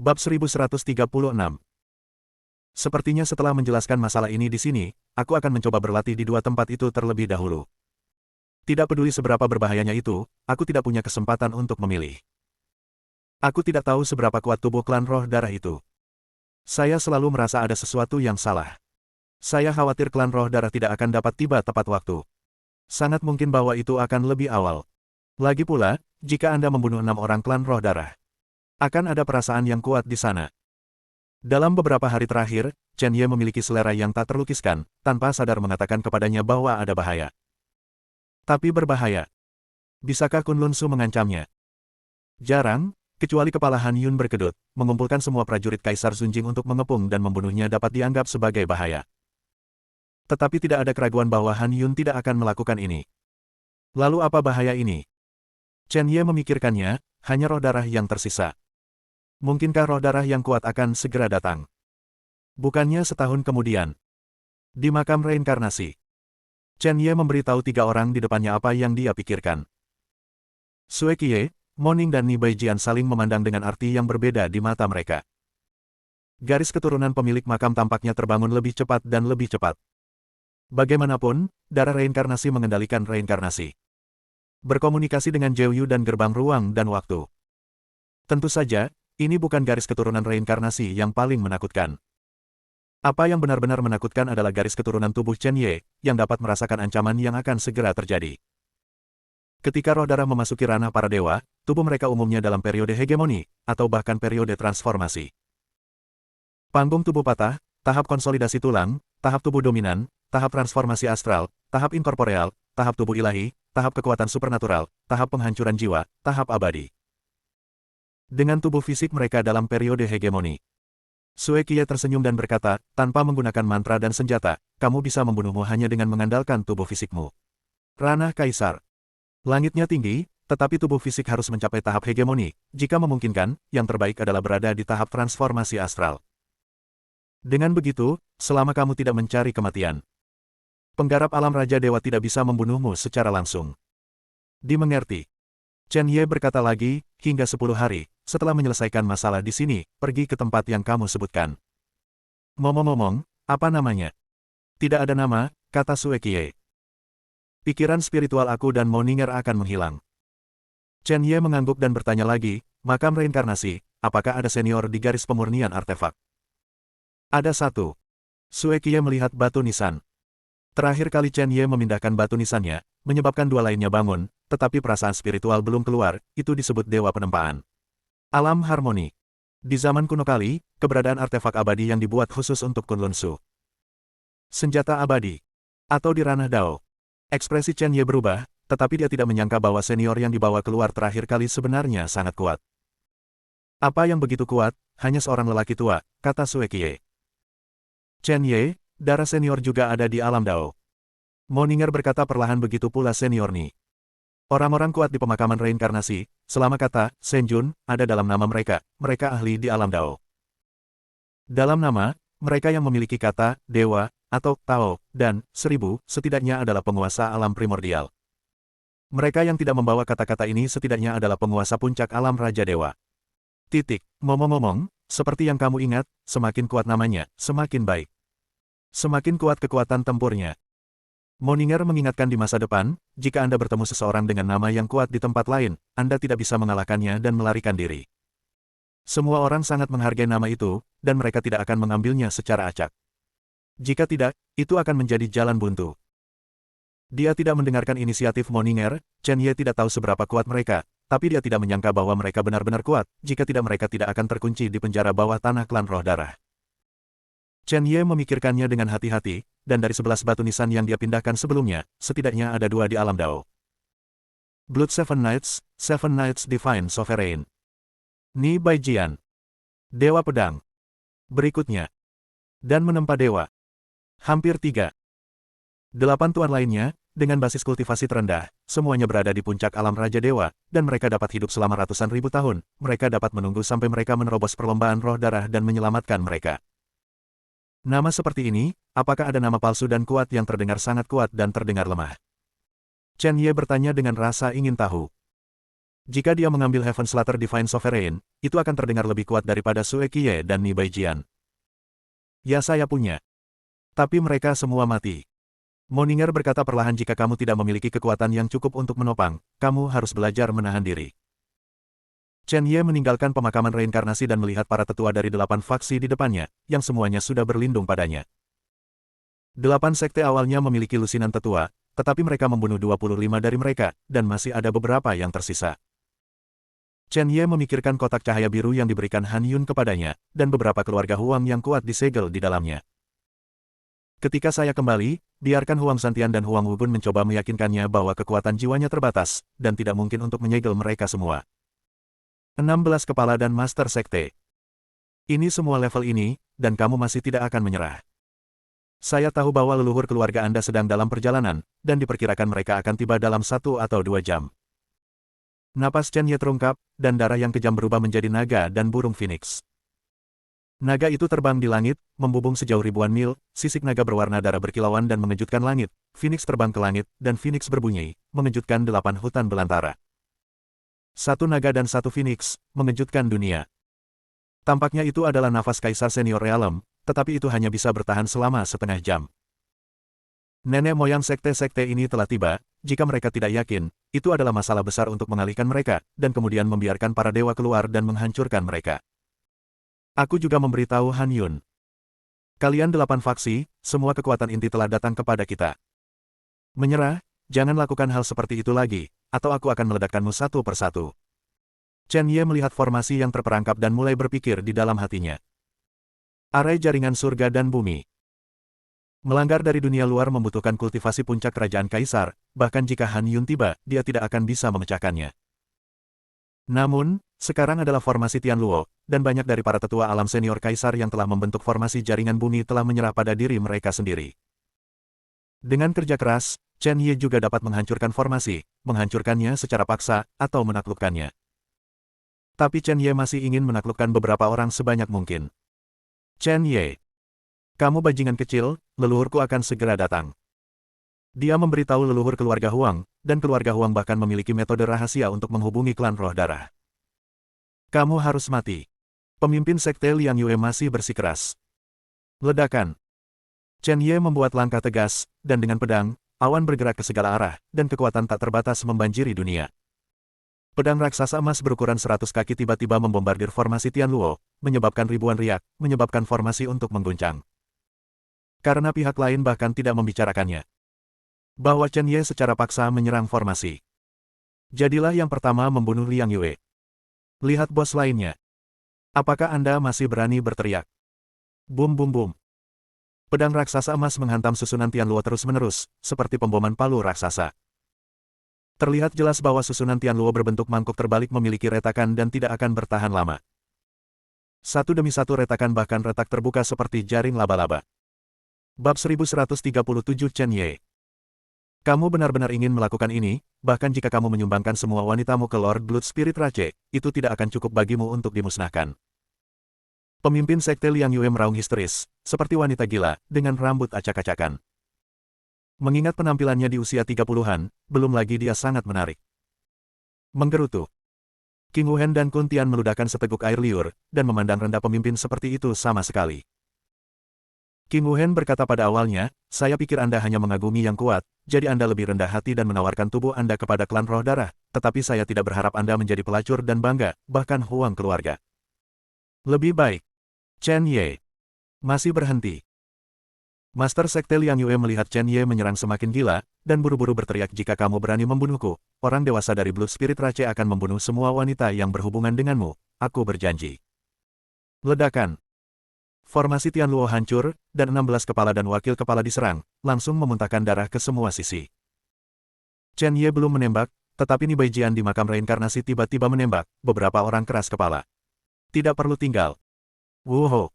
Bab 1136. Sepertinya setelah menjelaskan masalah ini di sini, aku akan mencoba berlatih di dua tempat itu terlebih dahulu. Tidak peduli seberapa berbahayanya itu, aku tidak punya kesempatan untuk memilih. Aku tidak tahu seberapa kuat tubuh klan roh darah itu. Saya selalu merasa ada sesuatu yang salah. Saya khawatir klan roh darah tidak akan dapat tiba tepat waktu. Sangat mungkin bahwa itu akan lebih awal. Lagi pula, jika Anda membunuh 6 orang klan roh darah, akan ada perasaan yang kuat di sana. Dalam beberapa hari terakhir, Chen Ye memiliki selera yang tak terlukiskan, tanpa sadar mengatakan kepadanya bahwa ada bahaya. Tapi berbahaya. Bisakah Kunlun Su mengancamnya? Jarang, kecuali kepala Han Yun berkedut, mengumpulkan semua prajurit Kaisar Sunjing untuk mengepung dan membunuhnya dapat dianggap sebagai bahaya. Tetapi tidak ada keraguan bahwa Han Yun tidak akan melakukan ini. Lalu apa bahaya ini? Chen Ye memikirkannya, hanya roh darah yang tersisa. Mungkinkah roh darah yang kuat akan segera datang? Bukannya setahun kemudian. Di makam reinkarnasi. Chen Ye memberitahu 3 orang di depannya apa yang dia pikirkan. Sue Qiye, Moning dan Ni Baijian saling memandang dengan arti yang berbeda di mata mereka. Garis keturunan pemilik makam tampaknya terbangun lebih cepat dan lebih cepat. Bagaimanapun, darah reinkarnasi mengendalikan reinkarnasi. Berkomunikasi dengan Jiuyu dan gerbang ruang dan waktu. Tentu saja, ini bukan garis keturunan reinkarnasi yang paling menakutkan. Apa yang benar-benar menakutkan adalah garis keturunan tubuh Chen Ye, yang dapat merasakan ancaman yang akan segera terjadi. Ketika roh darah memasuki ranah para dewa, tubuh mereka umumnya dalam periode hegemoni, atau bahkan periode transformasi. Panggung tubuh patah, tahap konsolidasi tulang, tahap tubuh dominan, tahap transformasi astral, tahap inkorporeal, tahap tubuh ilahi, tahap kekuatan supernatural, tahap penghancuran jiwa, tahap abadi. Dengan tubuh fisik mereka dalam periode hegemoni. Sue Qiye tersenyum dan berkata, tanpa menggunakan mantra dan senjata, kamu bisa membunuhmu hanya dengan mengandalkan tubuh fisikmu. Ranah Kaisar. Langitnya tinggi, tetapi tubuh fisik harus mencapai tahap hegemoni. Jika memungkinkan, yang terbaik adalah berada di tahap transformasi astral. Dengan begitu, selama kamu tidak mencari kematian, penggarap alam Raja Dewa tidak bisa membunuhmu secara langsung. Dimengerti. Chen Ye berkata lagi, hingga 10 hari, setelah menyelesaikan masalah di sini, pergi ke tempat yang kamu sebutkan. Ngomong-ngomong, apa namanya? Tidak ada nama, kata Sue Qiye. Pikiran spiritual aku dan Moninger akan menghilang. Chen Ye mengangguk dan bertanya lagi, makam reinkarnasi, apakah ada senior di garis pemurnian artefak? Ada satu. Sue Qiye melihat batu nisan. Terakhir kali Chen Ye memindahkan batu nisannya, menyebabkan 2 lainnya bangun, tetapi perasaan spiritual belum keluar, itu disebut Dewa Penempaan. Alam Harmoni. Di zaman kuno kali, keberadaan artefak abadi yang dibuat khusus untuk Kunlun Su. Senjata abadi. Atau di ranah Dao. Ekspresi Chen Ye berubah, tetapi dia tidak menyangka bahwa senior yang dibawa keluar terakhir kali sebenarnya sangat kuat. Apa yang begitu kuat, hanya seorang lelaki tua, kata Sue Qiye. Chen Ye, darah senior juga ada di alam Dao. Moninger berkata perlahan begitu pula senior Ni. Orang-orang kuat di pemakaman reinkarnasi, selama kata Senjun ada dalam nama mereka, mereka ahli di alam Dao. Dalam nama, mereka yang memiliki kata dewa, atau Tao, dan 1000, setidaknya adalah penguasa alam primordial. Mereka yang tidak membawa kata-kata ini setidaknya adalah penguasa puncak alam Raja Dewa. Titik. Ngomong-ngomong, seperti yang kamu ingat, semakin kuat namanya, semakin baik. Semakin kuat kekuatan tempurnya. Moninger mengingatkan di masa depan, jika Anda bertemu seseorang dengan nama yang kuat di tempat lain, Anda tidak bisa mengalahkannya dan melarikan diri. Semua orang sangat menghargai nama itu, dan mereka tidak akan mengambilnya secara acak. Jika tidak, itu akan menjadi jalan buntu. Dia tidak mendengarkan inisiatif Moninger, Chen Ye tidak tahu seberapa kuat mereka, tapi dia tidak menyangka bahwa mereka benar-benar kuat, jika tidak mereka tidak akan terkunci di penjara bawah tanah klan roh darah. Chen Ye memikirkannya dengan hati-hati, dan dari 11 batu nisan yang dia pindahkan sebelumnya, setidaknya ada 2 di alam Dao. Blood Seven Knights Divine Sovereign. Ni Baijian. Dewa Pedang. Berikutnya. Dan menempa dewa. Hampir 3. 8 tuan lainnya, dengan basis kultivasi terendah, semuanya berada di puncak alam Raja Dewa, dan mereka dapat hidup selama ratusan ribu tahun, mereka dapat menunggu sampai mereka menerobos perlombaan roh darah dan menyelamatkan mereka. Nama seperti ini, apakah ada nama palsu dan kuat yang terdengar sangat kuat dan terdengar lemah? Chen Ye bertanya dengan rasa ingin tahu. Jika dia mengambil Heaven Slater Divine Sovereign, itu akan terdengar lebih kuat daripada Sue Qiye dan Ni Baijian. Ya saya punya. Tapi mereka semua mati. Moninger berkata perlahan, jika kamu tidak memiliki kekuatan yang cukup untuk menopang, kamu harus belajar menahan diri. Chen Ye meninggalkan pemakaman reinkarnasi dan melihat para tetua dari 8 faksi di depannya, yang semuanya sudah berlindung padanya. 8 sekte awalnya memiliki lusinan tetua, tetapi mereka membunuh 25 dari mereka, dan masih ada beberapa yang tersisa. Chen Ye memikirkan kotak cahaya biru yang diberikan Han Yun kepadanya, dan beberapa keluarga Huang yang kuat disegel di dalamnya. Ketika saya kembali, biarkan Huang Santian dan Huang Wubun mencoba meyakinkannya bahwa kekuatan jiwanya terbatas, dan tidak mungkin untuk menyegel mereka semua. 16 kepala dan Master Sekte. Ini semua level ini, dan kamu masih tidak akan menyerah. Saya tahu bahwa leluhur keluarga Anda sedang dalam perjalanan, dan diperkirakan mereka akan tiba dalam 1 atau 2 jam. Napas Chen Ye terungkap, dan darah yang kejam berubah menjadi naga dan burung phoenix. Naga itu terbang di langit, membubung sejauh ribuan mil, sisik naga berwarna darah berkilauan dan mengejutkan langit, phoenix terbang ke langit, dan phoenix berbunyi, mengejutkan 8 hutan belantara. 1 naga dan 1 phoenix, mengejutkan dunia. Tampaknya itu adalah nafas Kaisar Senior Realm, tetapi itu hanya bisa bertahan selama setengah jam. Nenek moyang sekte-sekte ini telah tiba, jika mereka tidak yakin, itu adalah masalah besar untuk mengalihkan mereka, dan kemudian membiarkan para dewa keluar dan menghancurkan mereka. Aku juga memberitahu Han Yun. Kalian 8 faksi, semua kekuatan inti telah datang kepada kita. Menyerah, jangan lakukan hal seperti itu lagi, atau aku akan meledakkanmu satu persatu. Chen Ye melihat formasi yang terperangkap dan mulai berpikir di dalam hatinya. Arai jaringan surga dan bumi. Melanggar dari dunia luar membutuhkan kultivasi puncak kerajaan kaisar, bahkan jika Han Yun tiba, dia tidak akan bisa memecahkannya. Namun, sekarang adalah formasi Tianluo, dan banyak dari para tetua alam senior kaisar yang telah membentuk formasi jaringan bumi telah menyerah pada diri mereka sendiri. Dengan kerja keras, Chen Ye juga dapat menghancurkan formasi, menghancurkannya secara paksa, atau menaklukkannya. Tapi Chen Ye masih ingin menaklukkan beberapa orang sebanyak mungkin. Chen Ye. Kamu bajingan kecil, leluhurku akan segera datang. Dia memberitahu leluhur keluarga Huang, dan keluarga Huang bahkan memiliki metode rahasia untuk menghubungi klan roh darah. Kamu harus mati. Pemimpin sekte Liang Yue masih bersikeras. Ledakan. Chen Ye membuat langkah tegas, dan dengan pedang, awan bergerak ke segala arah, dan kekuatan tak terbatas membanjiri dunia. Pedang raksasa emas berukuran 100 kaki tiba-tiba membombardir formasi Tianluo, menyebabkan ribuan riak, menyebabkan formasi untuk mengguncang. Karena pihak lain bahkan tidak membicarakannya. Bahwa Chen Ye secara paksa menyerang formasi. Jadilah yang pertama membunuh Liang Yue. Lihat bos lainnya. Apakah Anda masih berani berteriak? Bum bum bum. Pedang raksasa emas menghantam susunan Tianluo terus-menerus, seperti pemboman palu raksasa. Terlihat jelas bahwa susunan Tianluo berbentuk mangkuk terbalik memiliki retakan dan tidak akan bertahan lama. Satu demi satu retakan bahkan retak terbuka seperti jaring laba-laba. Bab 1137 Chen Ye. Kamu benar-benar ingin melakukan ini, bahkan jika kamu menyumbangkan semua wanitamu ke Lord Blood Spirit Rache, itu tidak akan cukup bagimu untuk dimusnahkan. Pemimpin sekte Liang Yue meraung histeris, seperti wanita gila, dengan rambut acak-acakan. Mengingat penampilannya di usia 30-an, belum lagi dia sangat menarik. Menggerutu. King Wuhen dan Kun Tian meludahkan seteguk air liur, dan memandang rendah pemimpin seperti itu sama sekali. King Wuhen berkata pada awalnya, saya pikir Anda hanya mengagumi yang kuat, jadi Anda lebih rendah hati dan menawarkan tubuh Anda kepada klan roh darah, tetapi saya tidak berharap Anda menjadi pelacur dan bangga, bahkan Huang keluarga. Lebih baik. Chen Ye. Masih berhenti. Master Sekte Liang Yue melihat Chen Ye menyerang semakin gila, dan buru-buru berteriak, jika kamu berani membunuhku, orang dewasa dari Blood Spirit Rache akan membunuh semua wanita yang berhubungan denganmu, aku berjanji. Ledakan. Formasi Tianluo hancur, dan 16 kepala dan wakil kepala diserang, langsung memuntahkan darah ke semua sisi. Chen Ye belum menembak, tetapi Ni Baijian di makam reinkarnasi tiba-tiba menembak, beberapa orang keras kepala. Tidak perlu tinggal. Wuho.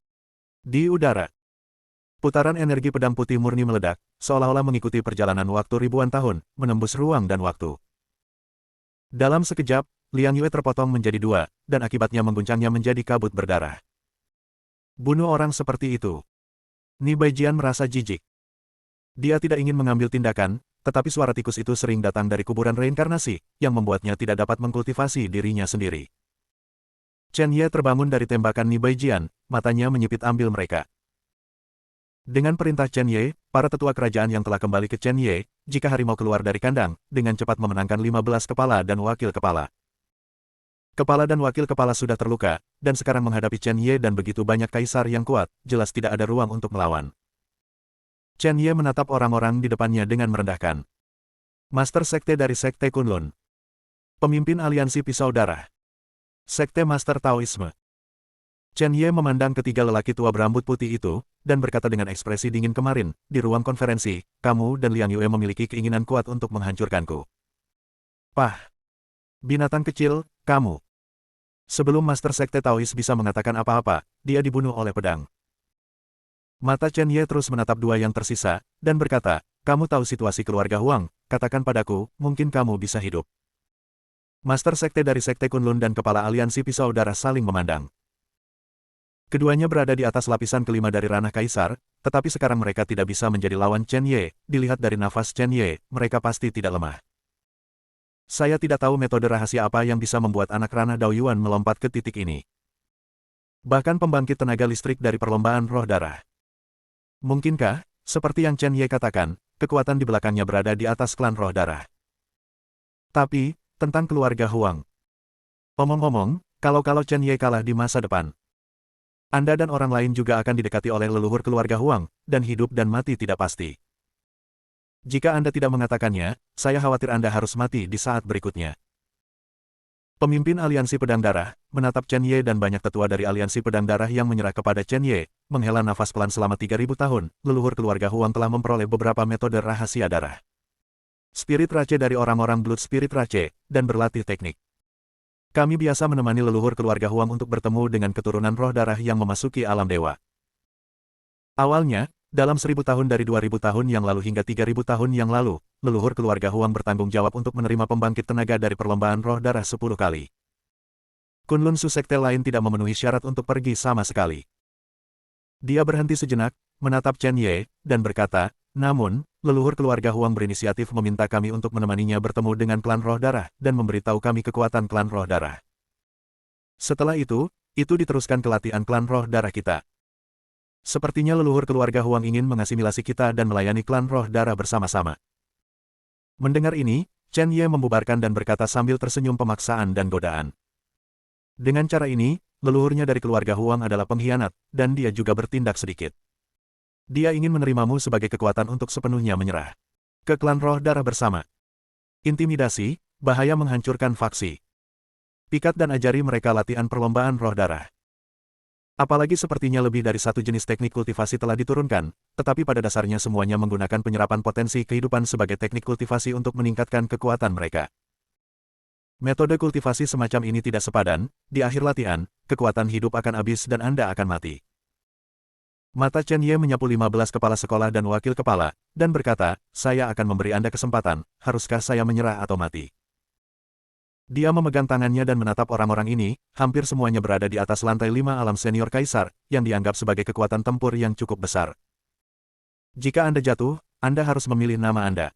Di udara. Putaran energi pedang putih murni meledak, seolah-olah mengikuti perjalanan waktu ribuan tahun, menembus ruang dan waktu. Dalam sekejap, Liang Yue terpotong menjadi 2, dan akibatnya mengguncangnya menjadi kabut berdarah. Bunuh orang seperti itu. Ni Baijian merasa jijik. Dia tidak ingin mengambil tindakan, tetapi suara tikus itu sering datang dari kuburan reinkarnasi, yang membuatnya tidak dapat mengkultivasi dirinya sendiri. Chen Ye terbangun dari tembakan Ni Baijian, matanya menyipit ambil mereka. Dengan perintah Chen Ye, para tetua kerajaan yang telah kembali ke Chen Ye, jika harimau keluar dari kandang, dengan cepat memenangkan 15 kepala dan wakil kepala. Kepala dan wakil kepala sudah terluka, dan sekarang menghadapi Chen Ye dan begitu banyak kaisar yang kuat, jelas tidak ada ruang untuk melawan. Chen Ye menatap orang-orang di depannya dengan merendahkan. Master Sekte dari Sekte Kunlun. Pemimpin Aliansi Pisau Darah. Sekte Master Taoisme. Chen Ye memandang ketiga lelaki tua berambut putih itu, dan berkata dengan ekspresi dingin kemarin, di ruang konferensi, kamu dan Liang Yue memiliki keinginan kuat untuk menghancurkanku. Pah! Binatang kecil, kamu. Sebelum Master Sekte Taois bisa mengatakan apa-apa, dia dibunuh oleh pedang. Mata Chen Ye terus menatap dua yang tersisa, dan berkata, kamu tahu situasi keluarga Huang, katakan padaku, mungkin kamu bisa hidup. Master Sekte dari Sekte Kunlun dan Kepala Aliansi Pisau Darah saling memandang. Keduanya berada di atas lapisan kelima dari ranah Kaisar, tetapi sekarang mereka tidak bisa menjadi lawan Chen Ye, dilihat dari nafas Chen Ye, mereka pasti tidak lemah. Saya tidak tahu metode rahasia apa yang bisa membuat anak ranah Dao Yuan melompat ke titik ini. Bahkan pembangkit tenaga listrik dari perlombaan roh darah. Mungkinkah, seperti yang Chen Ye katakan, kekuatan di belakangnya berada di atas klan roh darah. Tapi, tentang keluarga Huang. Omong-omong, kalau Chen Ye kalah di masa depan, Anda dan orang lain juga akan didekati oleh leluhur keluarga Huang, dan hidup dan mati tidak pasti. Jika Anda tidak mengatakannya, saya khawatir Anda harus mati di saat berikutnya. Pemimpin Aliansi Pedang Darah, menatap Chen Ye dan banyak tetua dari Aliansi Pedang Darah yang menyerah kepada Chen Ye, menghela nafas pelan selama 3000 tahun, leluhur keluarga Huang telah memperoleh beberapa metode rahasia darah. Spirit Rache dari orang-orang Blood Spirit Rache, dan berlatih teknik. Kami biasa menemani leluhur keluarga Huang untuk bertemu dengan keturunan roh darah yang memasuki alam dewa. Awalnya, dalam 1000 tahun dari 2000 tahun yang lalu hingga 3000 tahun yang lalu, leluhur keluarga Huang bertanggung jawab untuk menerima pembangkit tenaga dari perlombaan roh darah 10 kali. Kunlun Su sekte lain tidak memenuhi syarat untuk pergi sama sekali. Dia berhenti sejenak, menatap Chen Ye, dan berkata, namun, leluhur keluarga Huang berinisiatif meminta kami untuk menemaninya bertemu dengan klan roh darah, dan memberitahu kami kekuatan klan roh darah. Setelah itu diteruskan ke latihan klan roh darah kita. Sepertinya leluhur keluarga Huang ingin mengasimilasi kita dan melayani klan roh darah bersama-sama. Mendengar ini, Chen Ye membubarkan dan berkata sambil tersenyum pemaksaan dan godaan. Dengan cara ini, leluhurnya dari keluarga Huang adalah pengkhianat, dan dia juga bertindak sedikit. Dia ingin menerimamu sebagai kekuatan untuk sepenuhnya menyerah ke klan roh darah bersama. Intimidasi, bahaya menghancurkan faksi. Pikat dan ajari mereka latihan perlombaan roh darah. Apalagi sepertinya lebih dari satu jenis teknik kultivasi telah diturunkan, tetapi pada dasarnya semuanya menggunakan penyerapan potensi kehidupan sebagai teknik kultivasi untuk meningkatkan kekuatan mereka. Metode kultivasi semacam ini tidak sepadan, di akhir latihan, kekuatan hidup akan habis dan Anda akan mati. Mata Chen Ye menyapu 15 kepala sekolah dan wakil kepala, dan berkata, saya akan memberi Anda kesempatan, haruskah saya menyerah atau mati? Dia memegang tangannya dan menatap orang-orang ini, hampir semuanya berada di atas lantai 5 alam senior kaisar, yang dianggap sebagai kekuatan tempur yang cukup besar. Jika Anda jatuh, Anda harus memilih nama Anda.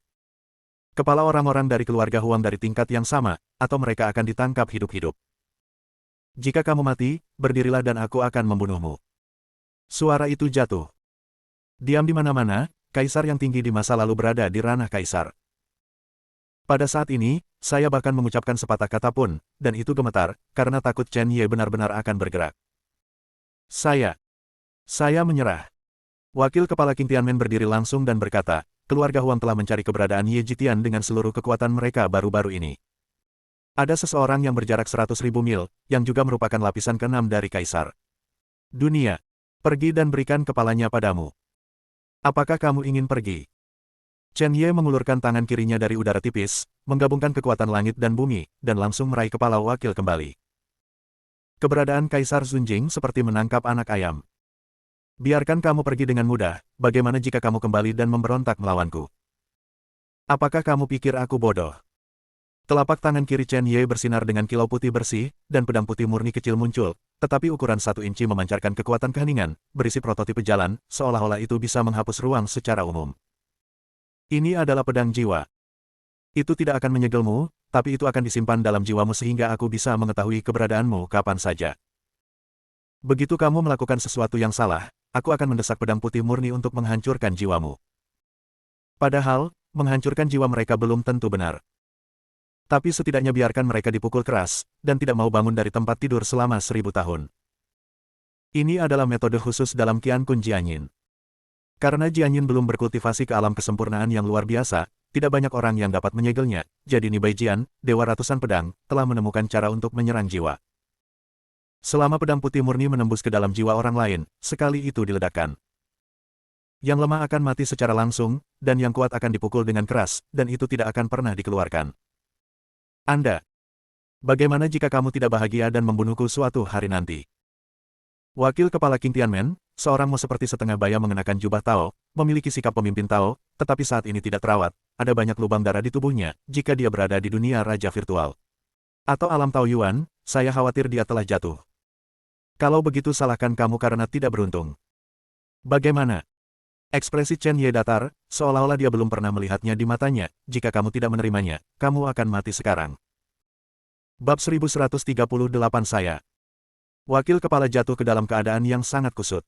Kepala orang-orang dari keluarga Huang dari tingkat yang sama, atau mereka akan ditangkap hidup-hidup. Jika kamu mati, berdirilah dan aku akan membunuhmu. Suara itu jatuh. Diam di mana-mana, kaisar yang tinggi di masa lalu berada di ranah kaisar. Pada saat ini, saya bahkan mengucapkan sepatah kata pun, dan itu gemetar, karena takut Chen Ye benar-benar akan bergerak. Saya menyerah. Wakil Kepala King Tianmen berdiri langsung dan berkata, keluarga Huang telah mencari keberadaan Ye Jitian dengan seluruh kekuatan mereka baru-baru ini. Ada seseorang yang berjarak 100.000 mil, yang juga merupakan lapisan ke-6 dari Kaisar Dunia. Pergi dan berikan kepalanya padamu. Apakah kamu ingin pergi? Chen Ye mengulurkan tangan kirinya dari udara tipis, menggabungkan kekuatan langit dan bumi, dan langsung meraih kepala wakil kembali. Keberadaan Kaisar Zunjing seperti menangkap anak ayam. Biarkan kamu pergi dengan mudah, bagaimana jika kamu kembali dan memberontak melawanku? Apakah kamu pikir aku bodoh? Telapak tangan kiri Chen Ye bersinar dengan kilau putih bersih, dan pedang putih murni kecil muncul, tetapi ukuran 1 inci memancarkan kekuatan keheningan, berisi prototipe jalan, seolah-olah itu bisa menghapus ruang secara umum. Ini adalah pedang jiwa. Itu tidak akan menyegelmu, tapi itu akan disimpan dalam jiwamu sehingga aku bisa mengetahui keberadaanmu kapan saja. Begitu kamu melakukan sesuatu yang salah, aku akan mendesak pedang putih murni untuk menghancurkan jiwamu. Padahal, menghancurkan jiwa mereka belum tentu benar. Tapi setidaknya biarkan mereka dipukul keras, dan tidak mau bangun dari tempat tidur selama 1000 tahun. Ini adalah metode khusus dalam Qian Kun Jianyin. Karena Jianyin belum berkultivasi ke alam kesempurnaan yang luar biasa, tidak banyak orang yang dapat menyegelnya, jadi Nibai Jian, Dewa Ratusan Pedang, telah menemukan cara untuk menyerang jiwa. Selama pedang putih murni menembus ke dalam jiwa orang lain, sekali itu diledakkan. Yang lemah akan mati secara langsung, dan yang kuat akan dipukul dengan keras, dan itu tidak akan pernah dikeluarkan. Anda. Bagaimana jika kamu tidak bahagia dan membunuhku suatu hari nanti? Wakil Kepala King Tianmen, seorang mo seperti setengah baya mengenakan jubah Tao, memiliki sikap pemimpin Tao, tetapi saat ini tidak terawat, ada banyak lubang darah di tubuhnya, jika dia berada di dunia raja virtual. Atau alam Tao Yuan, saya khawatir dia telah jatuh. Kalau begitu salahkan kamu karena tidak beruntung. Bagaimana? Ekspresi Chen Ye datar, seolah-olah dia belum pernah melihatnya di matanya, jika kamu tidak menerimanya, kamu akan mati sekarang. Bab 1138 saya. Wakil kepala jatuh ke dalam keadaan yang sangat kusut.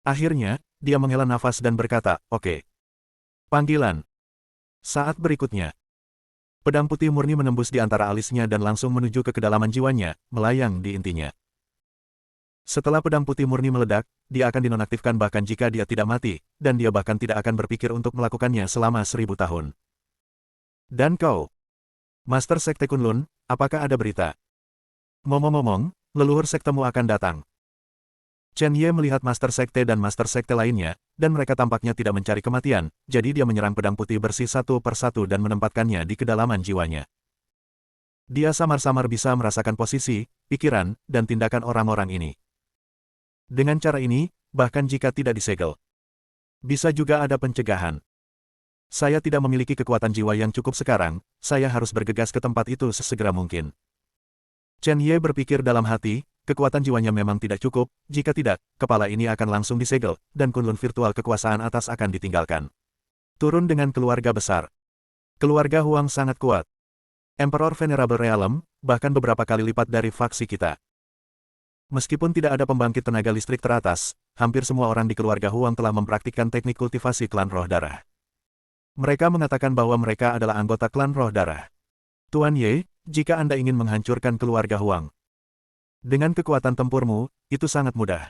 Akhirnya, dia menghela nafas dan berkata, "Oke." Panggilan. Saat berikutnya. Pedang putih murni menembus di antara alisnya dan langsung menuju ke kedalaman jiwanya, melayang di intinya. Setelah pedang putih murni meledak, dia akan dinonaktifkan bahkan jika dia tidak mati, dan dia bahkan tidak akan berpikir untuk melakukannya selama 1000 tahun. Dan kau, Master Sekte Kunlun, apakah ada berita? Ngomong-ngomong, leluhur sektemu akan datang. Chen Ye melihat Master Sekte dan Master Sekte lainnya, dan mereka tampaknya tidak mencari kematian, jadi dia menyerang pedang putih bersih satu persatu dan menempatkannya di kedalaman jiwanya. Dia samar-samar bisa merasakan posisi, pikiran, dan tindakan orang-orang ini. Dengan cara ini, bahkan jika tidak disegel, bisa juga ada pencegahan. Saya tidak memiliki kekuatan jiwa yang cukup sekarang, saya harus bergegas ke tempat itu sesegera mungkin. Chen Ye berpikir dalam hati, kekuatan jiwanya memang tidak cukup, jika tidak, kepala ini akan langsung disegel, dan kunlun virtual kekuasaan atas akan ditinggalkan. Turun dengan keluarga besar. Keluarga Huang sangat kuat. Emperor Venerable Realm, bahkan beberapa kali lipat dari faksi kita. Meskipun tidak ada pembangkit tenaga listrik teratas, hampir semua orang di keluarga Huang telah mempraktikkan teknik kultivasi klan roh darah. Mereka mengatakan bahwa mereka adalah anggota klan roh darah. Tuan Ye, jika Anda ingin menghancurkan keluarga Huang, dengan kekuatan tempurmu, itu sangat mudah.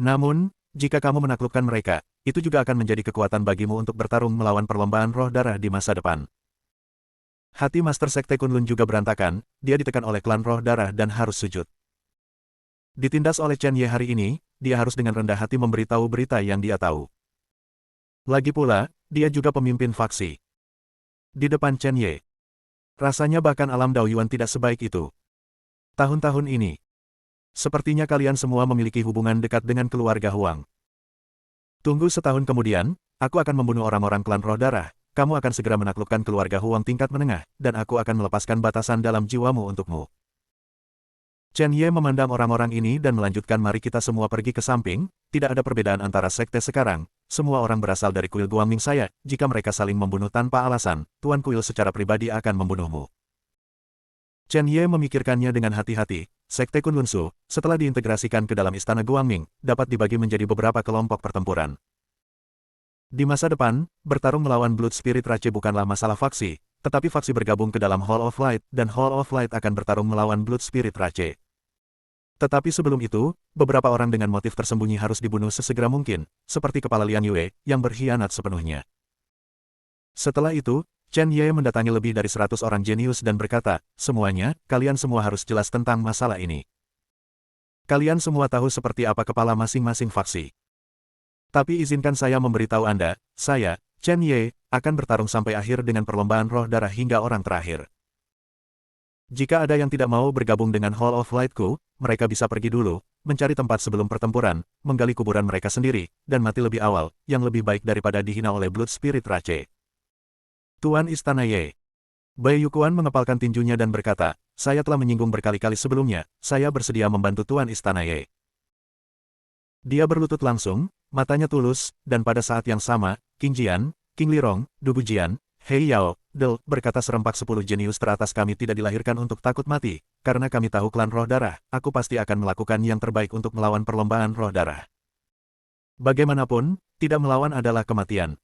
Namun, jika kamu menaklukkan mereka, itu juga akan menjadi kekuatan bagimu untuk bertarung melawan perlombaan roh darah di masa depan. Hati Master Sekte Kunlun juga berantakan, dia ditekan oleh klan roh darah dan harus sujud. Ditindas oleh Chen Ye hari ini, dia harus dengan rendah hati memberitahu berita yang dia tahu. Lagi pula, dia juga pemimpin faksi. Di depan Chen Ye, rasanya bahkan alam Dao Yuan tidak sebaik itu. Tahun-tahun ini, sepertinya kalian semua memiliki hubungan dekat dengan keluarga Huang. Tunggu setahun kemudian, aku akan membunuh orang-orang klan roh darah, kamu akan segera menaklukkan keluarga Huang tingkat menengah, dan aku akan melepaskan batasan dalam jiwamu untukmu. Chen Ye memandang orang-orang ini dan melanjutkan, mari kita semua pergi ke samping, tidak ada perbedaan antara sekte sekarang, semua orang berasal dari kuil Guangming saya, jika mereka saling membunuh tanpa alasan, Tuan Kuil secara pribadi akan membunuhmu. Chen Ye memikirkannya dengan hati-hati, sekte Kunlun Su, setelah diintegrasikan ke dalam istana Guangming, dapat dibagi menjadi beberapa kelompok pertempuran. Di masa depan, bertarung melawan Blood Spirit Rache bukanlah masalah faksi, tetapi faksi bergabung ke dalam Hall of Light, dan Hall of Light akan bertarung melawan Blood Spirit Rache. Tetapi sebelum itu, beberapa orang dengan motif tersembunyi harus dibunuh sesegera mungkin, seperti kepala Liang Yue, yang berkhianat sepenuhnya. Setelah itu, Chen Ye mendatangi lebih dari 100 orang jenius dan berkata, semuanya, kalian semua harus jelas tentang masalah ini. Kalian semua tahu seperti apa kepala masing-masing faksi. Tapi izinkan saya memberitahu Anda, saya, Chen Ye, akan bertarung sampai akhir dengan perlombaan roh darah hingga orang terakhir. Jika ada yang tidak mau bergabung dengan Hall of Light-ku, mereka bisa pergi dulu, mencari tempat sebelum pertempuran, menggali kuburan mereka sendiri, dan mati lebih awal, yang lebih baik daripada dihina oleh Blood Spirit Rache. Tuan Istana Ye. Bai Yukuan mengepalkan tinjunya dan berkata, saya telah menyinggung berkali-kali sebelumnya, saya bersedia membantu Tuan Istana Ye. Dia berlutut langsung, matanya tulus, dan pada saat yang sama, King Jian, King Lirong, Du Bujian, Hei Yao, Del, berkata serempak 10 jenius teratas kami tidak dilahirkan untuk takut mati, karena kami tahu klan roh darah, aku pasti akan melakukan yang terbaik untuk melawan perlombaan roh darah. Bagaimanapun, tidak melawan adalah kematian.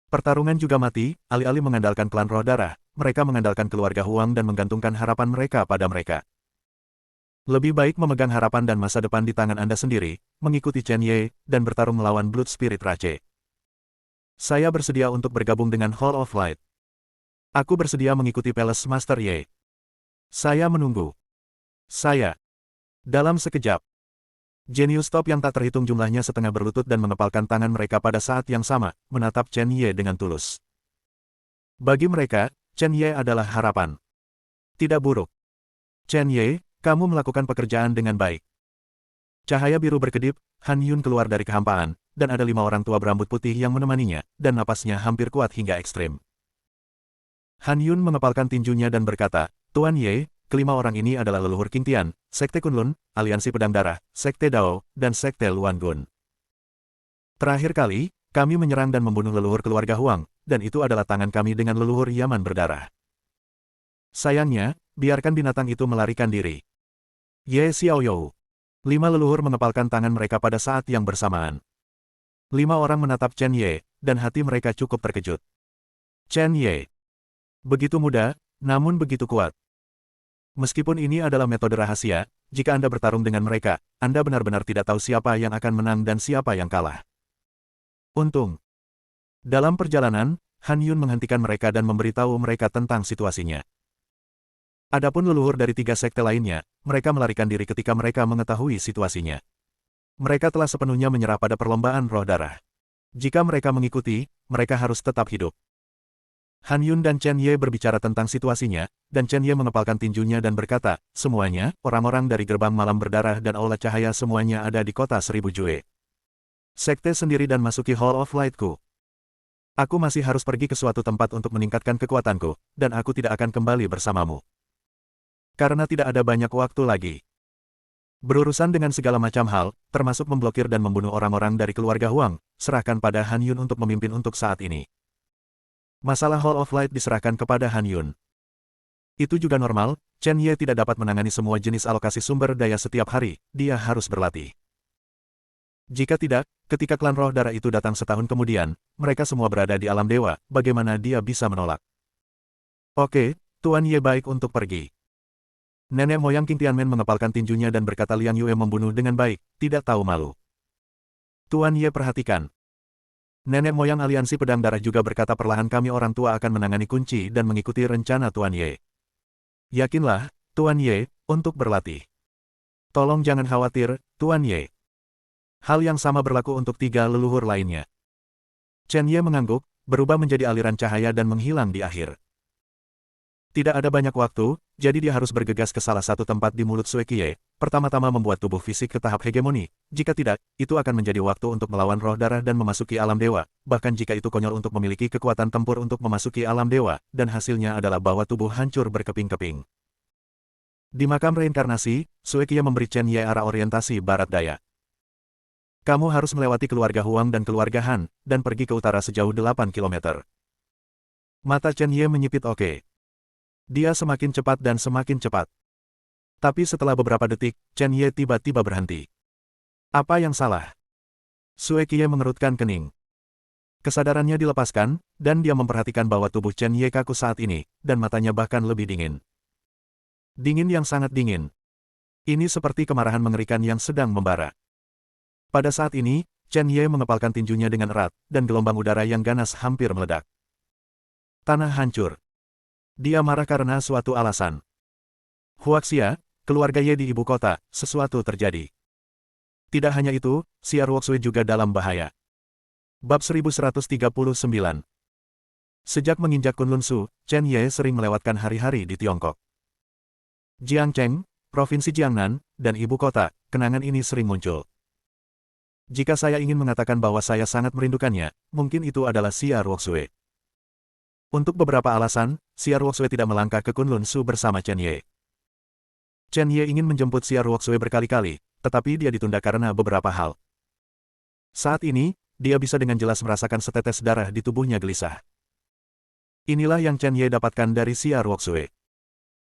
Pertarungan juga mati, alih-alih mengandalkan klan roh darah, mereka mengandalkan keluarga Huang dan menggantungkan harapan mereka pada mereka. Lebih baik memegang harapan dan masa depan di tangan Anda sendiri, mengikuti Chen Ye, dan bertarung melawan Blood Spirit Rache. Saya bersedia untuk bergabung dengan Hall of Light. Aku bersedia mengikuti Palace Master Ye. Saya menunggu. Saya. Dalam sekejap. Jenius top yang tak terhitung jumlahnya setengah berlutut dan mengepalkan tangan mereka pada saat yang sama, menatap Chen Ye dengan tulus. Bagi mereka, Chen Ye adalah harapan. Tidak buruk. Chen Ye, kamu melakukan pekerjaan dengan baik. Cahaya biru berkedip, Han Yun keluar dari kehampaan, dan ada 5 orang tua berambut putih yang menemaninya, dan napasnya hampir kuat hingga ekstrim. Han Yun mengepalkan tinjunya dan berkata, Tuan Ye, kelima orang ini adalah leluhur King Tian, Sekte Kunlun, Aliansi Pedang Darah, Sekte Dao, dan Sekte Luan Gun. Terakhir kali, kami menyerang dan membunuh leluhur keluarga Huang, dan itu adalah tangan kami dengan leluhur Yaman berdarah. Sayangnya, biarkan binatang itu melarikan diri. Ye Xiaoyou. 5 leluhur mengepalkan tangan mereka pada saat yang bersamaan. 5 orang menatap Chen Ye, dan hati mereka cukup terkejut. Chen Ye. Begitu muda, namun begitu kuat. Meskipun ini adalah metode rahasia, jika Anda bertarung dengan mereka, Anda benar-benar tidak tahu siapa yang akan menang dan siapa yang kalah. Untung. Dalam perjalanan, Han Yun menghentikan mereka dan memberitahu mereka tentang situasinya. Adapun leluhur dari 3 sekte lainnya, mereka melarikan diri ketika mereka mengetahui situasinya. Mereka telah sepenuhnya menyerah pada perlombaan roh darah. Jika mereka mengikuti, mereka harus tetap hidup. Han Yun dan Chen Ye berbicara tentang situasinya, dan Chen Ye mengepalkan tinjunya dan berkata, semuanya, orang-orang dari gerbang malam berdarah dan aula cahaya semuanya ada di kota 1000 Jue. Sekte sendiri dan masuki Hall of Light-ku. Aku masih harus pergi ke suatu tempat untuk meningkatkan kekuatanku, dan aku tidak akan kembali bersamamu. Karena tidak ada banyak waktu lagi. Berurusan dengan segala macam hal, termasuk memblokir dan membunuh orang-orang dari keluarga Huang, serahkan pada Han Yun untuk memimpin untuk saat ini. Masalah Hall of Light diserahkan kepada Han Yun. Itu juga normal, Chen Ye tidak dapat menangani semua jenis alokasi sumber daya setiap hari, dia harus berlatih. Jika tidak, ketika klan roh darah itu datang setahun kemudian, mereka semua berada di alam dewa, bagaimana dia bisa menolak? Oke, Tuan Ye baik untuk pergi. Nenek moyang King Tianmen mengepalkan tinjunya dan berkata Liang Yue membunuh dengan baik, tidak tahu malu. Tuan Ye perhatikan. Nenek moyang Aliansi Pedang Darah juga berkata perlahan kami orang tua akan menangani kunci dan mengikuti rencana Tuan Ye. Yakinlah, Tuan Ye, untuk berlatih. Tolong jangan khawatir, Tuan Ye. Hal yang sama berlaku untuk 3 leluhur lainnya. Chen Ye mengangguk, berubah menjadi aliran cahaya dan menghilang di akhir. Tidak ada banyak waktu, jadi dia harus bergegas ke salah satu tempat di mulut Sui Qiye, pertama-tama membuat tubuh fisik ke tahap hegemoni, jika tidak, itu akan menjadi waktu untuk melawan roh darah dan memasuki alam dewa, bahkan jika itu konyol untuk memiliki kekuatan tempur untuk memasuki alam dewa, dan hasilnya adalah bahwa tubuh hancur berkeping-keping. Di makam reinkarnasi, Sui Qiye memberi Chen Ye arah orientasi barat daya. Kamu harus melewati keluarga Huang dan keluarga Han, dan pergi ke utara sejauh 8 km. Mata Chen Ye menyipit oke. Dia semakin cepat dan semakin cepat. Tapi setelah beberapa detik, Chen Ye tiba-tiba berhenti. Apa yang salah? Sui Qiye mengerutkan kening. Kesadarannya dilepaskan, dan dia memperhatikan bahwa tubuh Chen Ye kaku saat ini, dan matanya bahkan lebih dingin. Dingin yang sangat dingin. Ini seperti kemarahan mengerikan yang sedang membara. Pada saat ini, Chen Ye mengepalkan tinjunya dengan erat, dan gelombang udara yang ganas hampir meledak. Tanah hancur. Dia marah karena suatu alasan. Huaxia, keluarga Ye di ibu kota, sesuatu terjadi. Tidak hanya itu, Xia Ruoxue juga dalam bahaya. Bab 1139. Sejak menginjak Kunlun Su, Chen Ye sering melewatkan hari-hari di Tiongkok. Jiangcheng, Provinsi Jiangnan, dan ibu kota, kenangan ini sering muncul. Jika saya ingin mengatakan bahwa saya sangat merindukannya, mungkin itu adalah Xia Ruoxue. Untuk beberapa alasan, Xia Ruoxue tidak melangkah ke Kunlun Su bersama Chen Ye. Chen Ye ingin menjemput Xia Ruoxue berkali-kali, tetapi dia ditunda karena beberapa hal. Saat ini, dia bisa dengan jelas merasakan setetes darah di tubuhnya gelisah. Inilah yang Chen Ye dapatkan dari Xia Ruoxue.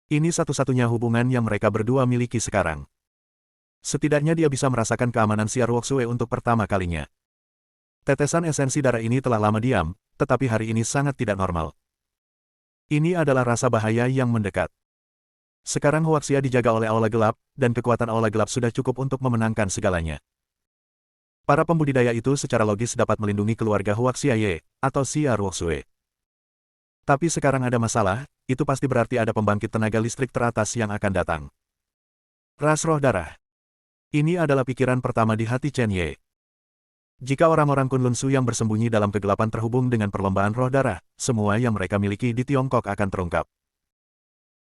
Ini satu-satunya hubungan yang mereka berdua miliki sekarang. Setidaknya dia bisa merasakan keamanan Xia Ruoxue untuk pertama kalinya. Tetesan esensi darah ini telah lama diam, tetapi hari ini sangat tidak normal. Ini adalah rasa bahaya yang mendekat. Sekarang Huaxia dijaga oleh aula gelap, dan kekuatan aula gelap sudah cukup untuk memenangkan segalanya. Para pembudidaya itu secara logis dapat melindungi keluarga Huaxia Ye, atau Xia Ruoxue. Tapi sekarang ada masalah, itu pasti berarti ada pembangkit tenaga listrik teratas yang akan datang. Ras roh darah. Ini adalah pikiran pertama di hati Chen Ye. Jika orang-orang Kunlun Su yang bersembunyi dalam kegelapan terhubung dengan perlombaan roh darah, semua yang mereka miliki di Tiongkok akan terungkap.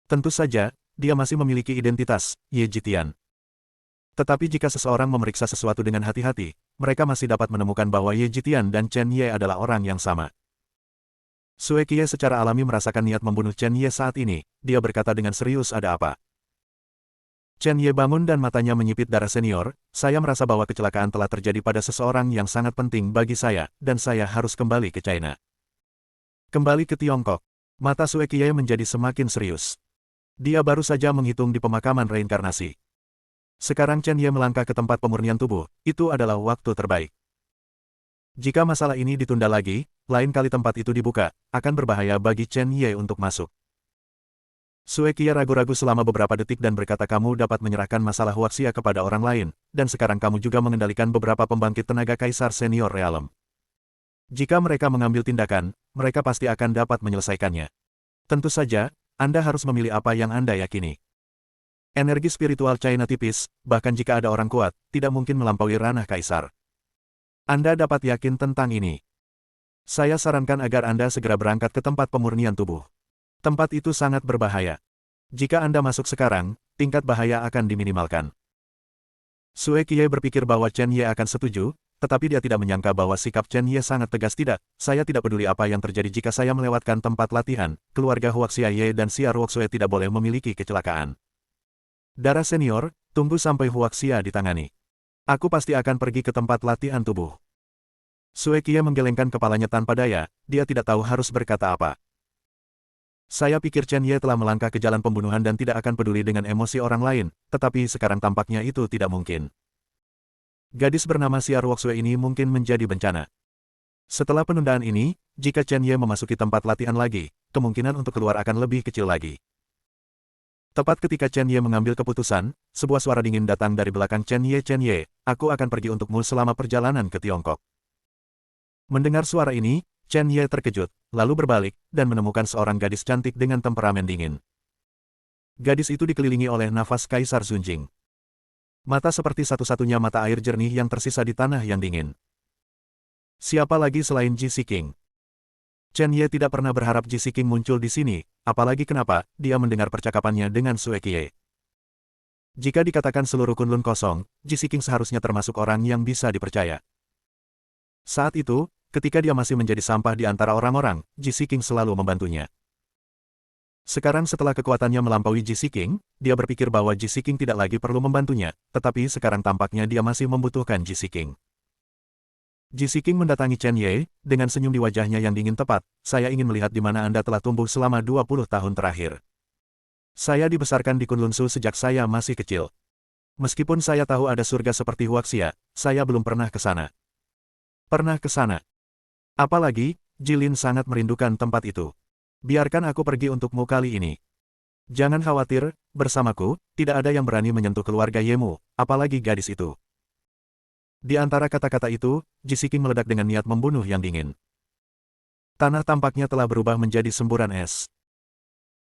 Tentu saja, dia masih memiliki identitas, Ye Jitian. Tetapi jika seseorang memeriksa sesuatu dengan hati-hati, mereka masih dapat menemukan bahwa Ye Jitian dan Chen Ye adalah orang yang sama. Sue Qiye secara alami merasakan niat membunuh Chen Ye saat ini, dia berkata dengan serius, ada apa? Chen Ye bangun dan matanya menyipit darah senior, saya merasa bahwa kecelakaan telah terjadi pada seseorang yang sangat penting bagi saya, dan saya harus kembali ke China. Kembali ke Tiongkok. Mata Sue Qiye menjadi semakin serius. Dia baru saja menghitung di pemakaman reinkarnasi. Sekarang Chen Ye melangkah ke tempat pemurnian tubuh, itu adalah waktu terbaik. Jika masalah ini ditunda lagi, lain kali tempat itu dibuka, akan berbahaya bagi Chen Ye untuk masuk. Sue Qiye ragu-ragu selama beberapa detik dan berkata, kamu dapat menyerahkan masalah Huaxia kepada orang lain, dan sekarang kamu juga mengendalikan beberapa pembangkit tenaga Kaisar Senior Realem. Jika mereka mengambil tindakan, mereka pasti akan dapat menyelesaikannya. Tentu saja, Anda harus memilih apa yang Anda yakini. Energi spiritual China tipis, bahkan jika ada orang kuat, tidak mungkin melampaui ranah Kaisar. Anda dapat yakin tentang ini. Saya sarankan agar Anda segera berangkat ke tempat pemurnian tubuh. Tempat itu sangat berbahaya. Jika Anda masuk sekarang, tingkat bahaya akan diminimalkan. Sue Qiye berpikir bahwa Chen Ye akan setuju, tetapi dia tidak menyangka bahwa sikap Chen Ye sangat tegas. Tidak, saya tidak peduli apa yang terjadi jika saya melewatkan tempat latihan, keluarga Huaxia Ye dan Xia Ruoxue tidak boleh memiliki kecelakaan. Darah senior, tunggu sampai Huaxia ditangani. Aku pasti akan pergi ke tempat latihan tubuh. Sue Qiye menggelengkan kepalanya tanpa daya, dia tidak tahu harus berkata apa. Saya pikir Chen Ye telah melangkah ke jalan pembunuhan dan tidak akan peduli dengan emosi orang lain, tetapi sekarang tampaknya itu tidak mungkin. Gadis bernama Xia Ruoxue ini mungkin menjadi bencana. Setelah penundaan ini, jika Chen Ye memasuki tempat latihan lagi, kemungkinan untuk keluar akan lebih kecil lagi. Tepat ketika Chen Ye mengambil keputusan, sebuah suara dingin datang dari belakang Chen Ye. Chen Ye, aku akan pergi untukmu selama perjalanan ke Tiongkok. Mendengar suara ini, Chen Ye terkejut, lalu berbalik, dan menemukan seorang gadis cantik dengan temperamen dingin. Gadis itu dikelilingi oleh nafas Kaisar Zunjing. Mata seperti satu-satunya mata air jernih yang tersisa di tanah yang dingin. Siapa lagi selain Ji Siqing? Chen Ye tidak pernah berharap Ji Siqing muncul di sini, apalagi kenapa dia mendengar percakapannya dengan Sue Qiye. Jika dikatakan seluruh Kunlun kosong, Ji Siqing seharusnya termasuk orang yang bisa dipercaya. Saat itu, ketika dia masih menjadi sampah di antara orang-orang, Ji Siqing selalu membantunya. Sekarang setelah kekuatannya melampaui Ji Siqing, dia berpikir bahwa Ji Siqing tidak lagi perlu membantunya, tetapi sekarang tampaknya dia masih membutuhkan Ji Siqing. Ji Siqing mendatangi Chen Ye, dengan senyum di wajahnya yang dingin. Tepat, saya ingin melihat di mana Anda telah tumbuh selama 20 tahun terakhir. Saya dibesarkan di Kunlun Su sejak saya masih kecil. Meskipun saya tahu ada surga seperti Huaxia, saya belum pernah ke sana. Pernah ke sana. Apalagi, Jilin sangat merindukan tempat itu. Biarkan aku pergi untukmu kali ini. Jangan khawatir, bersamaku, tidak ada yang berani menyentuh keluarga Yemu, apalagi gadis itu. Di antara kata-kata itu, Ji Siqing meledak dengan niat membunuh yang dingin. Tanah tampaknya telah berubah menjadi semburan es.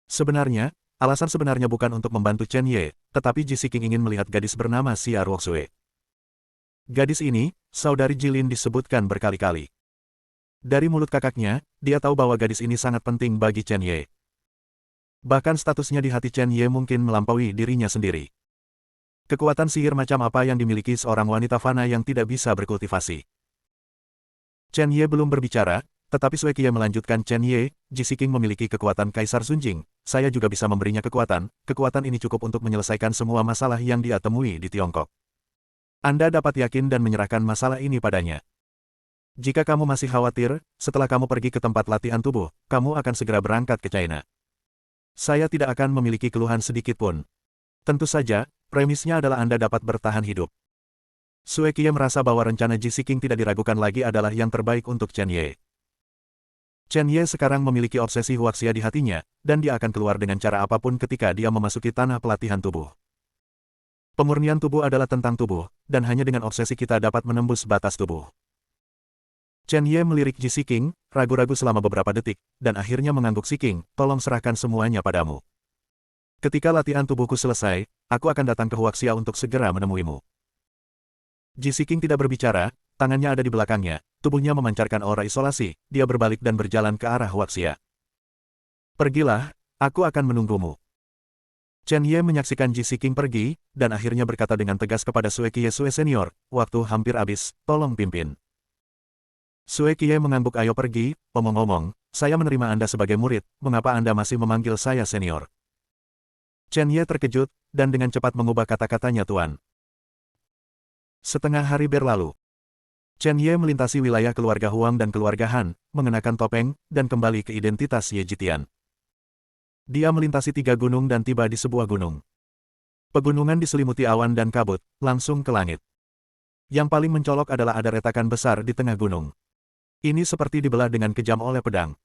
Sebenarnya, alasan sebenarnya bukan untuk membantu Chen Ye, tetapi Ji Siqing ingin melihat gadis bernama Xia Ruoxue. Gadis ini, saudari Jilin disebutkan berkali-kali. Dari mulut kakaknya, dia tahu bahwa gadis ini sangat penting bagi Chen Ye. Bahkan statusnya di hati Chen Ye mungkin melampaui dirinya sendiri. Kekuatan sihir macam apa yang dimiliki seorang wanita fana yang tidak bisa berkultivasi? Chen Ye belum berbicara, tetapi Sue Qiye melanjutkan. Chen Ye, Ji Siqing memiliki kekuatan Kaisar Zunjing, saya juga bisa memberinya kekuatan ini cukup untuk menyelesaikan semua masalah yang dia temui di Tiongkok. Anda dapat yakin dan menyerahkan masalah ini padanya. Jika kamu masih khawatir, setelah kamu pergi ke tempat latihan tubuh, kamu akan segera berangkat ke China. Saya tidak akan memiliki keluhan sedikit pun. Tentu saja, premisnya adalah Anda dapat bertahan hidup. Sue Qian merasa bahwa rencana Ji Siqing tidak diragukan lagi adalah yang terbaik untuk Chen Ye. Chen Ye sekarang memiliki obsesi huaxia di hatinya, dan dia akan keluar dengan cara apapun ketika dia memasuki tanah pelatihan tubuh. Pemurnian tubuh adalah tentang tubuh, dan hanya dengan obsesi kita dapat menembus batas tubuh. Chen Ye melirik Ji Siqing, ragu-ragu selama beberapa detik, dan akhirnya mengangguk. Siqing, tolong serahkan semuanya padamu. Ketika latihan tubuhku selesai, aku akan datang ke Huaxia untuk segera menemuimu. Ji Siqing tidak berbicara, tangannya ada di belakangnya, tubuhnya memancarkan aura isolasi, dia berbalik dan berjalan ke arah Huaxia. Pergilah, aku akan menunggumu. Chen Ye menyaksikan Ji Siqing pergi, dan akhirnya berkata dengan tegas kepada Sue Qian Senior, waktu hampir habis, tolong pimpin. Sue Qian mengangguk. Ayo pergi, omong-omong, saya menerima Anda sebagai murid, mengapa Anda masih memanggil saya senior? Chen Ye terkejut, dan dengan cepat mengubah kata-katanya Tuan. Setengah hari berlalu. Chen Ye melintasi wilayah keluarga Huang dan keluarga Han, mengenakan topeng, dan kembali ke identitas Ye Jitian. Dia melintasi 3 gunung dan tiba di sebuah gunung. Pegunungan diselimuti awan dan kabut, langsung ke langit. Yang paling mencolok adalah ada retakan besar di tengah gunung. Ini seperti dibelah dengan kejam oleh pedang.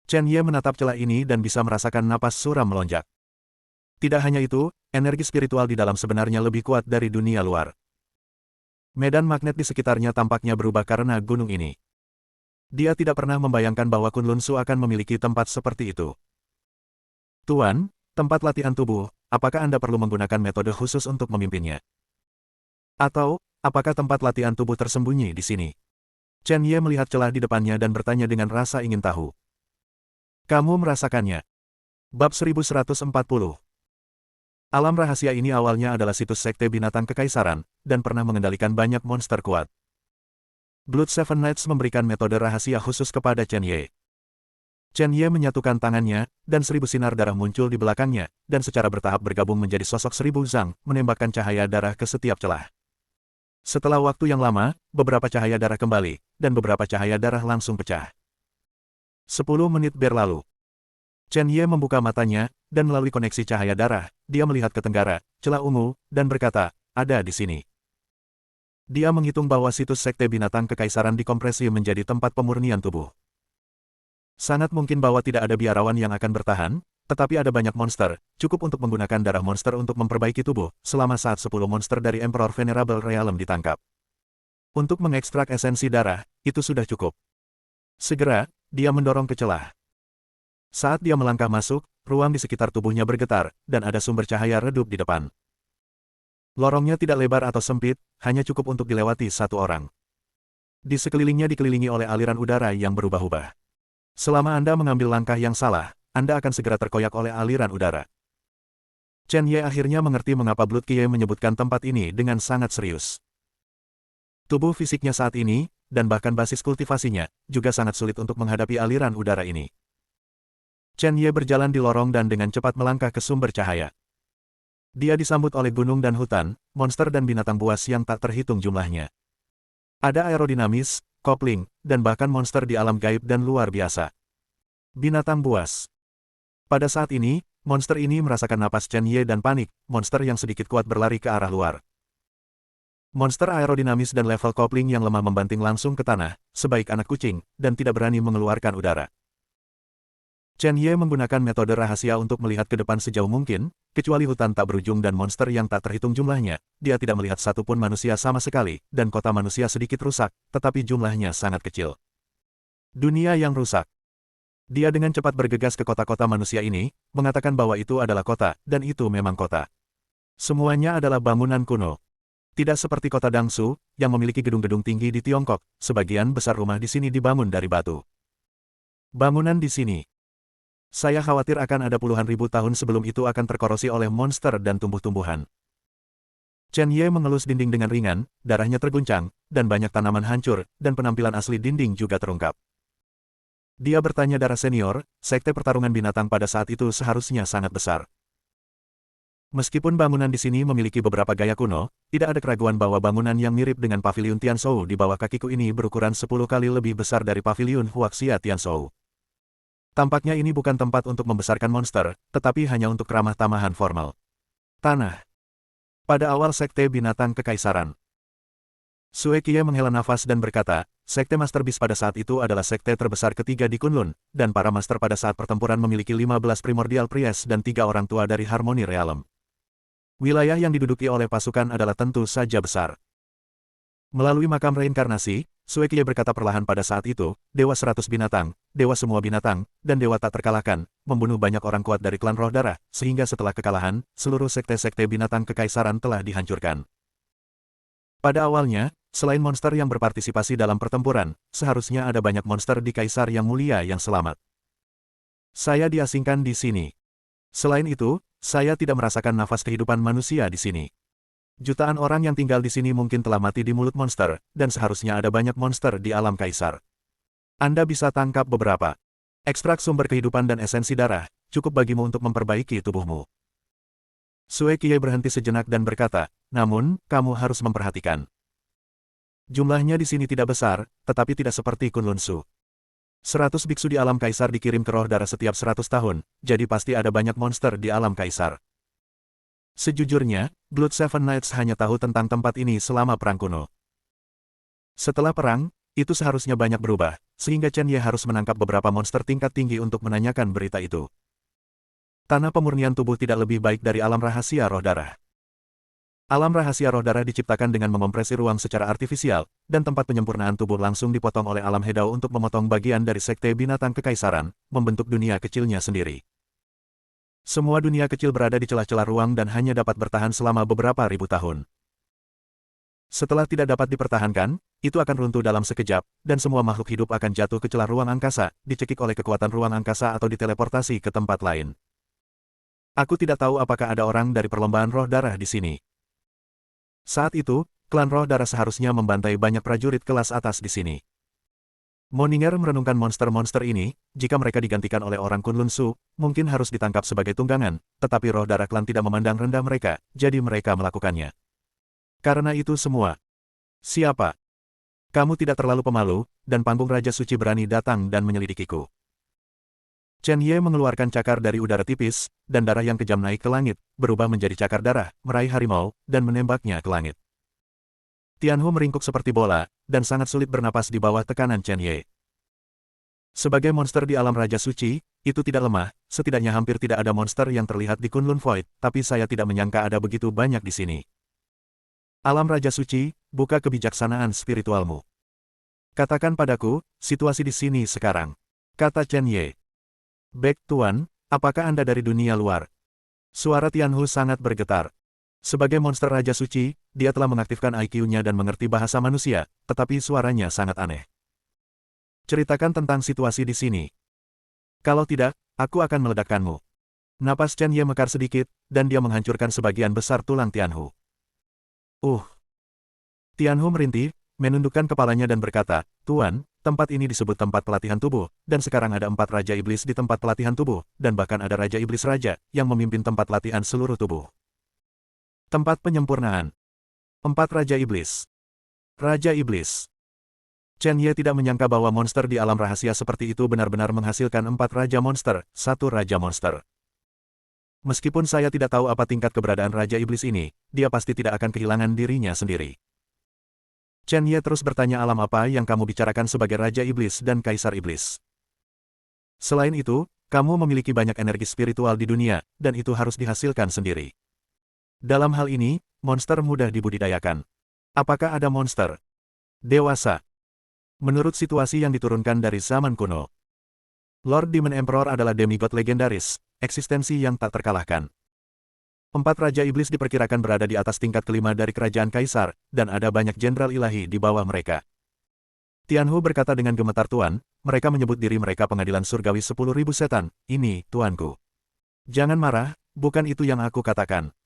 Chen Ye menatap celah ini dan bisa merasakan napas suram melonjak. Tidak hanya itu, energi spiritual di dalam sebenarnya lebih kuat dari dunia luar. Medan magnet di sekitarnya tampaknya berubah karena gunung ini. Dia tidak pernah membayangkan bahwa Kunlun Su akan memiliki tempat seperti itu. Tuan, tempat latihan tubuh, apakah Anda perlu menggunakan metode khusus untuk memimpinnya? Atau, apakah tempat latihan tubuh tersembunyi di sini? Chen Ye melihat celah di depannya dan bertanya dengan rasa ingin tahu. Kamu merasakannya. Bab 1140. Alam rahasia ini awalnya adalah situs sekte binatang kekaisaran, dan pernah mengendalikan banyak monster kuat. Blood Seven Knights memberikan metode rahasia khusus kepada Chen Ye. Chen Ye menyatukan tangannya, dan 1000 sinar darah muncul di belakangnya, dan secara bertahap bergabung menjadi sosok 1000 zhang, menembakkan cahaya darah ke setiap celah. Setelah waktu yang lama, beberapa cahaya darah kembali, dan beberapa cahaya darah langsung pecah. 10 menit berlalu. Chen Ye membuka matanya, dan melalui koneksi cahaya darah, dia melihat ke tenggara, celah ungu, dan berkata, ada di sini. Dia menghitung bahwa situs sekte binatang kekaisaran dikompresi menjadi tempat pemurnian tubuh. Sangat mungkin bahwa tidak ada biarawan yang akan bertahan, tetapi ada banyak monster, cukup untuk menggunakan darah monster untuk memperbaiki tubuh, selama saat 10 monster dari Emperor Venerable Realm ditangkap. Untuk mengekstrak esensi darah, itu sudah cukup. Segera, dia mendorong ke celah. Saat dia melangkah masuk, ruang di sekitar tubuhnya bergetar, dan ada sumber cahaya redup di depan. Lorongnya tidak lebar atau sempit, hanya cukup untuk dilewati satu orang. Di sekelilingnya dikelilingi oleh aliran udara yang berubah-ubah. Selama Anda mengambil langkah yang salah, Anda akan segera terkoyak oleh aliran udara. Chen Ye akhirnya mengerti mengapa Blood Qian menyebutkan tempat ini dengan sangat serius. Tubuh fisiknya saat ini, dan bahkan basis kultivasinya, juga sangat sulit untuk menghadapi aliran udara ini. Chen Ye berjalan di lorong dan dengan cepat melangkah ke sumber cahaya. Dia disambut oleh gunung dan hutan, monster dan binatang buas yang tak terhitung jumlahnya. Ada aerodinamis, kopling, dan bahkan monster di alam gaib dan luar biasa. Binatang buas. Pada saat ini, monster ini merasakan napas Chen Ye dan panik, monster yang sedikit kuat berlari ke arah luar. Monster aerodinamis dan level kopling yang lemah membanting langsung ke tanah, sebaik anak kucing, dan tidak berani mengeluarkan udara. Chen Ye menggunakan metode rahasia untuk melihat ke depan sejauh mungkin, kecuali hutan tak berujung dan monster yang tak terhitung jumlahnya, dia tidak melihat satupun manusia sama sekali, dan kota manusia sedikit rusak, tetapi jumlahnya sangat kecil. Dunia yang rusak. Dia dengan cepat bergegas ke kota-kota manusia ini, mengatakan bahwa itu adalah kota, dan itu memang kota. Semuanya adalah bangunan kuno. Tidak seperti kota Dangsu, yang memiliki gedung-gedung tinggi di Tiongkok, sebagian besar rumah di sini dibangun dari batu. Bangunan di sini. Saya khawatir akan ada puluhan ribu tahun sebelum itu akan terkorosi oleh monster dan tumbuh-tumbuhan. Chen Ye mengelus dinding dengan ringan, darahnya terguncang, dan banyak tanaman hancur, dan penampilan asli dinding juga terungkap. Dia bertanya darah senior, sekte pertarungan binatang pada saat itu seharusnya sangat besar. Meskipun bangunan di sini memiliki beberapa gaya kuno, tidak ada keraguan bahwa bangunan yang mirip dengan Paviliun Tianzhou di bawah kakiku ini berukuran 10 kali lebih besar dari Paviliun Huaxia Tianzhou. Tampaknya ini bukan tempat untuk membesarkan monster, tetapi hanya untuk ramah tamahan formal. Tanah. Pada awal Sekte Binatang Kekaisaran. Sue Qiye menghela nafas dan berkata, Sekte Master Beast pada saat itu adalah sekte terbesar ketiga di Kunlun, dan para master pada saat pertempuran memiliki 15 Primordial Priest dan 3 orang tua dari Harmony Realm. Wilayah yang diduduki oleh pasukan adalah tentu saja besar. Melalui makam reinkarnasi, Sue Qiye berkata perlahan pada saat itu, Dewa 100 binatang, Dewa semua binatang, dan Dewa tak terkalahkan, membunuh banyak orang kuat dari klan Roh Darah, sehingga setelah kekalahan, seluruh sekte-sekte binatang kekaisaran telah dihancurkan. Pada awalnya, selain monster yang berpartisipasi dalam pertempuran, seharusnya ada banyak monster di Kaisar yang mulia yang selamat. Saya diasingkan di sini. Selain itu, saya tidak merasakan nafas kehidupan manusia di sini. Jutaan orang yang tinggal di sini mungkin telah mati di mulut monster, dan seharusnya ada banyak monster di alam Kaisar. Anda bisa tangkap beberapa. Ekstrak sumber kehidupan dan esensi darah, cukup bagimu untuk memperbaiki tubuhmu. Sue Qiye berhenti sejenak dan berkata, namun, kamu harus memperhatikan. Jumlahnya di sini tidak besar, tetapi tidak seperti Kunlun Su. 100 biksu di alam Kaisar dikirim ke Roh Darah setiap 100 tahun, jadi pasti ada banyak monster di alam Kaisar. Sejujurnya, Blood Seven Knights hanya tahu tentang tempat ini selama perang kuno. Setelah perang, itu seharusnya banyak berubah, sehingga Chen Ye harus menangkap beberapa monster tingkat tinggi untuk menanyakan berita itu. Tanah pemurnian tubuh tidak lebih baik dari alam rahasia Roh Darah. Alam rahasia Roh Darah diciptakan dengan memompresi ruang secara artifisial, dan tempat penyempurnaan tubuh langsung dipotong oleh alam Hedao untuk memotong bagian dari Sekte Binatang Kekaisaran, membentuk dunia kecilnya sendiri. Semua dunia kecil berada di celah-celah ruang dan hanya dapat bertahan selama beberapa ribu tahun. Setelah tidak dapat dipertahankan, itu akan runtuh dalam sekejap, dan semua makhluk hidup akan jatuh ke celah ruang angkasa, dicekik oleh kekuatan ruang angkasa atau diteleportasi ke tempat lain. Aku tidak tahu apakah ada orang dari perlombaan Roh Darah di sini. Saat itu, klan Roh Darah seharusnya membantai banyak prajurit kelas atas di sini. Moninger merenungkan monster-monster ini, jika mereka digantikan oleh orang Kunlun Su, mungkin harus ditangkap sebagai tunggangan, tetapi Roh Darah klan tidak memandang rendah mereka, jadi mereka melakukannya. Karena itu semua. Siapa? Kamu tidak terlalu pemalu, dan panggung Raja Suci berani datang dan menyelidikiku. Chen Ye mengeluarkan cakar dari udara tipis, dan darah yang kejam naik ke langit, berubah menjadi cakar darah, meraih harimau, dan menembaknya ke langit. Tianhu meringkuk seperti bola, dan sangat sulit bernapas di bawah tekanan Chen Ye. Sebagai monster di alam Raja Suci, itu tidak lemah, setidaknya hampir tidak ada monster yang terlihat di Kunlun Void, tapi saya tidak menyangka ada begitu banyak di sini. Alam Raja Suci, buka kebijaksanaan spiritualmu. Katakan padaku, situasi di sini sekarang. Kata Chen Ye. Baik Tuan, apakah Anda dari dunia luar? Suara Tianhu sangat bergetar. Sebagai monster Raja Suci, dia telah mengaktifkan IQ-nya dan mengerti bahasa manusia, tetapi suaranya sangat aneh. Ceritakan tentang situasi di sini. Kalau tidak, aku akan meledakkanmu. Napas Chen Ye mekar sedikit, dan dia menghancurkan sebagian besar tulang Tianhu. Tianhu merintih, menundukkan kepalanya dan berkata, Tuan, tempat ini disebut tempat pelatihan tubuh, dan sekarang ada 4 Raja Iblis di tempat pelatihan tubuh, dan bahkan ada Raja Iblis Raja, yang memimpin tempat latihan seluruh tubuh. Tempat penyempurnaan. 4 Raja Iblis. Raja Iblis. Chen Ye tidak menyangka bahwa monster di alam rahasia seperti itu benar-benar menghasilkan 4 Raja Monster, 1 Raja Monster. Meskipun saya tidak tahu apa tingkat keberadaan Raja Iblis ini, dia pasti tidak akan kehilangan dirinya sendiri. Chen Ye terus bertanya alam apa yang kamu bicarakan sebagai Raja Iblis dan Kaisar Iblis. Selain itu, kamu memiliki banyak energi spiritual di dunia, dan itu harus dihasilkan sendiri. Dalam hal ini, monster mudah dibudidayakan. Apakah ada monster dewasa? Menurut situasi yang diturunkan dari zaman kuno, Lord Demon Emperor adalah demigod legendaris, eksistensi yang tak terkalahkan. 4 Raja Iblis diperkirakan berada di atas tingkat kelima dari kerajaan Kaisar, dan ada banyak jenderal ilahi di bawah mereka. Tianhu berkata dengan gemetar, Tuan, mereka menyebut diri mereka pengadilan surgawi 10.000 setan, ini, Tuanku. Jangan marah, bukan itu yang aku katakan.